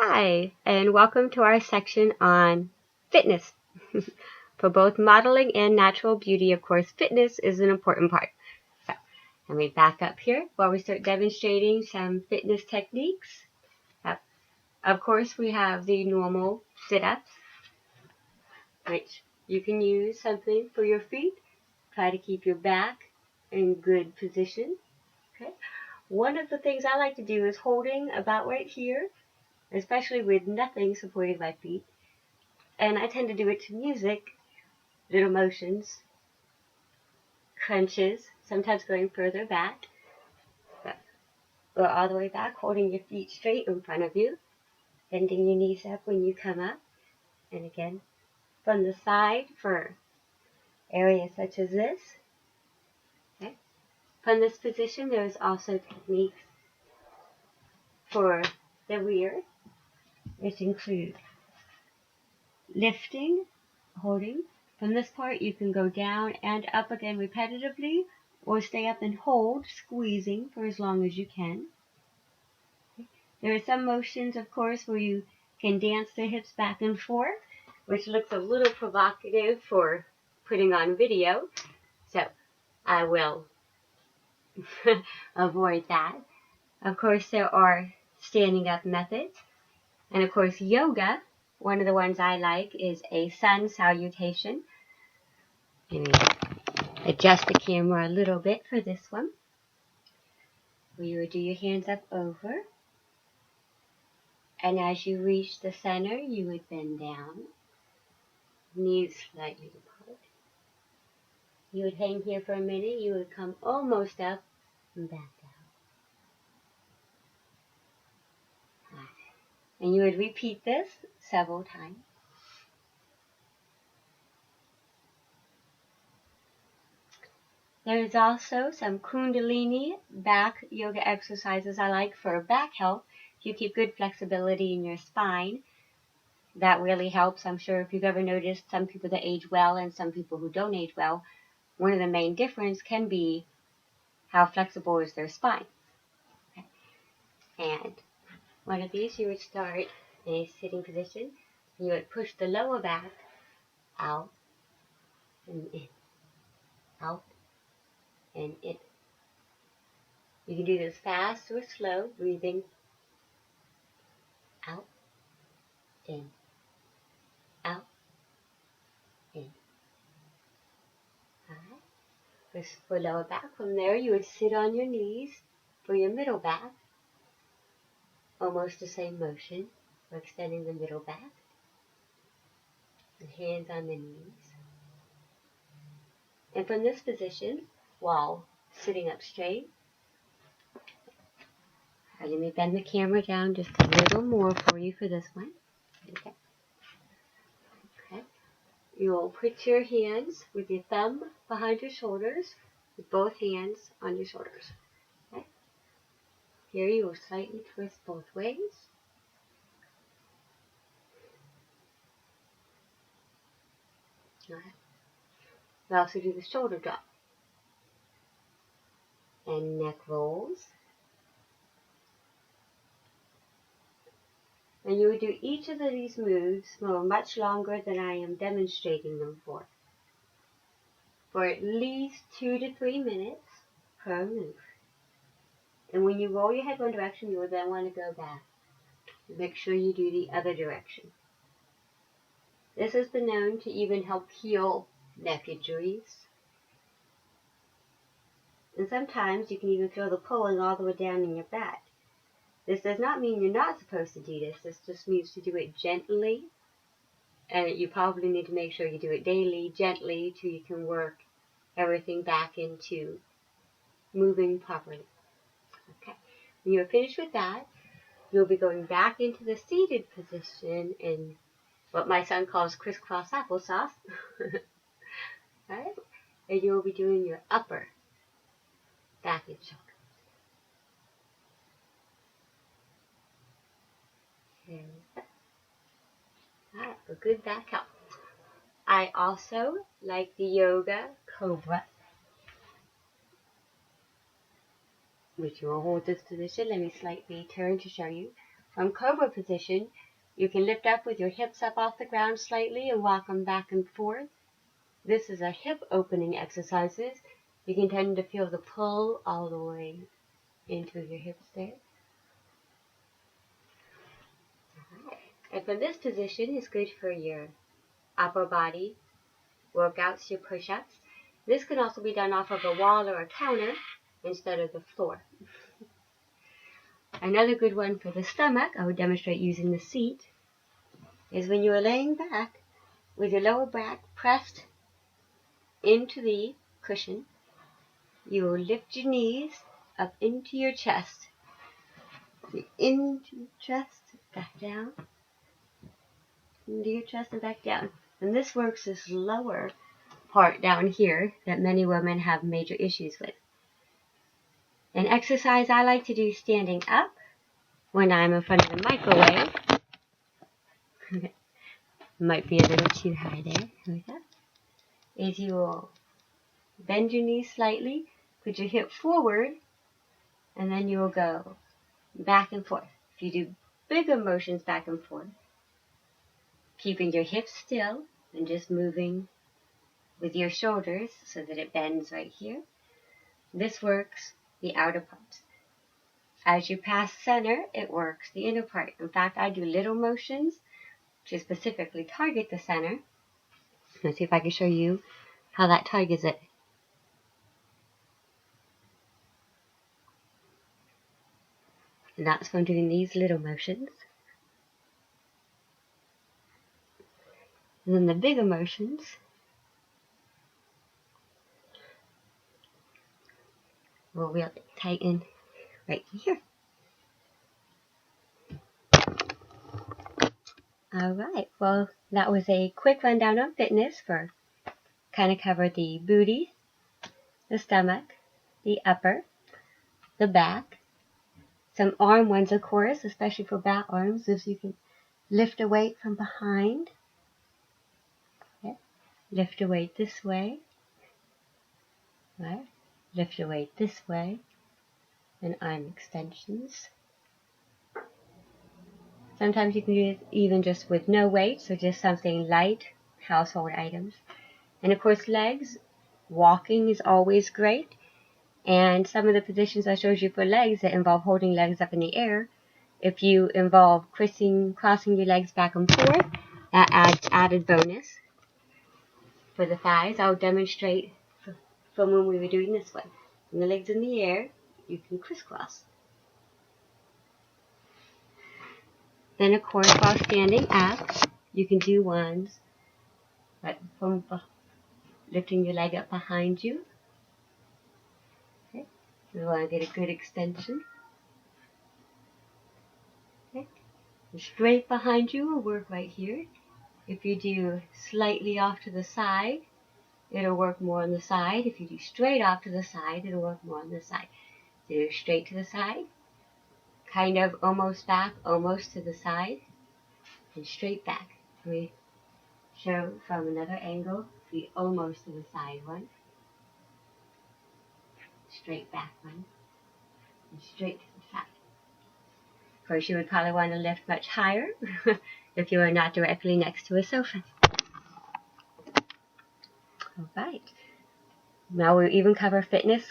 Hi, and welcome to our section on fitness. For both modeling and natural beauty, of course, fitness is an important part. So, let me back up here while we start demonstrating some fitness techniques. Of course, we have the normal sit-ups, which you can use something for your feet. Try to keep your back in good position. Okay. One of the things I like to do is holding about right here, especially with nothing supporting my feet. And I tend to do it to music, little motions, crunches, sometimes going further back, or all the way back, holding your feet straight in front of you, bending your knees up when you come up, and again, from the side for areas such as this. Okay. From this position, there's also techniques for the rear, which include lifting, holding. From this part, you can go down and up again repetitively, or stay up and hold, squeezing for as long as you can. There are some motions, of course, where you can dance the hips back and forth, which looks a little provocative for putting on video, so I will avoid that. Of course, there are standing up methods, and of course, yoga. One of the ones I like is a sun salutation. Let me adjust the camera a little bit for this one. Where you would do your hands up over, and as you reach the center, you would bend down, knees slightly apart. You would hang here for a minute, you would come almost up and back down. And you would repeat this several times. There is also some Kundalini back yoga exercises I like for back health. If you keep good flexibility in your spine, that really helps. I'm sure if you've ever noticed some people that age well and some people who don't age well, one of the main differences can be how flexible is their spine. Okay. And one of these, you would start in a sitting position. You would push the lower back out and in, out and in. You can do this fast or slow, breathing out, in, out, in. Alright. Push for lower back. From there, you would sit on your knees for your middle back. Almost the same motion. We're extending the middle back. And hands on the knees. And from this position, while sitting up straight, let me bend the camera down just a little more for you for this one. Okay. Okay. You'll put your hands with your thumb behind your shoulders, with both hands on your shoulders. Okay. Here you will slightly twist both ways. Alright. We also do the shoulder drop. And neck rolls. And you would do each of these moves for much longer than I am demonstrating them for at least 2 to 3 minutes per move. And when you roll your head one direction, you will then want to go back. Make sure you do the other direction. This has been known to even help heal neck injuries. And sometimes you can even feel the pulling all the way down in your back. This does not mean you're not supposed to do this. This just means to do it gently. And you probably need to make sure you do it daily, gently, till you can work everything back into moving properly. Okay. When you're finished with that, you'll be going back into the seated position in what my son calls crisscross applesauce. Right? And you'll be doing your upper back and shoulders. Alright, for good back health. I also like the yoga cobra, which you will hold this position. Let me slightly turn to show you. From cobra position, you can lift up with your hips up off the ground slightly and walk them back and forth. This is a hip opening exercises. You can tend to feel the pull all the way into your hips there. Right. And from this position is good for your upper body workouts, your push-ups. This can also be done off of a wall or a counter instead of the floor. Another good one for the stomach, I would demonstrate using the seat, is when you are laying back with your lower back pressed into the cushion, you will lift your knees up into your chest. Into your chest, back down, into your chest and back down. And this works this lower part down here that many women have major issues with. An exercise I like to do standing up when I'm in front of the microwave. Might be a little too high there. Like that. Is you will bend your knees slightly, put your hip forward, and then you will go back and forth. If you do bigger motions back and forth, keeping your hips still and just moving with your shoulders so that it bends right here. This works the outer parts. As you pass center, it works the inner part. In fact, I do little motions to specifically target the center. Let's see if I can show you how that targets it. And that's from doing these little motions. And then the bigger motions will really tighten right here. Alright, well, that was a quick rundown on fitness for kind of cover the booty, the stomach, the upper, the back, some arm ones, of course, especially for back arms, as you can lift a weight from behind. Okay. Lift a weight this way. Right. Lift a weight this way. And arm extensions. Sometimes you can do it even just with no weight, so just something light, household items. And of course legs, walking is always great. And some of the positions I showed you for legs that involve holding legs up in the air, if you involve crossing your legs back and forth, that adds added bonus. For the thighs, I'll demonstrate from when we were doing this one. When the legs in the air, you can crisscross. Then, of course, while standing up, you can do ones right from lifting your leg up behind you. Okay. We want to get a good extension. Okay. And straight behind you will work right here. If you do slightly off to the side, it'll work more on the side. If you do straight off to the side, it'll work more on the side. Do straight to the side, kind of almost back, almost to the side, and straight back. We show from another angle the almost to the side one, straight back one, and straight to the side. Of course, you would probably want to lift much higher if you are not directly next to a sofa. Alright, now we'll even cover fitness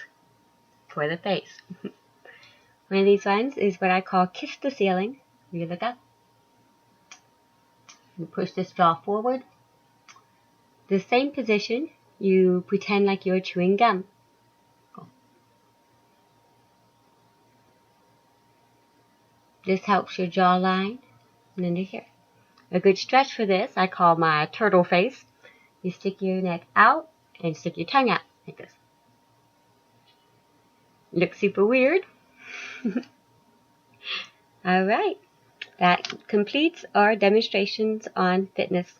for the face. One of these ones is what I call kiss the ceiling. You look up and push this jaw forward. The same position, you pretend like you're chewing gum. This helps your jawline and under here. A good stretch for this I call my turtle face. You stick your neck out and stick your tongue out like this. Looks super weird. Alright, that completes our demonstrations on fitness.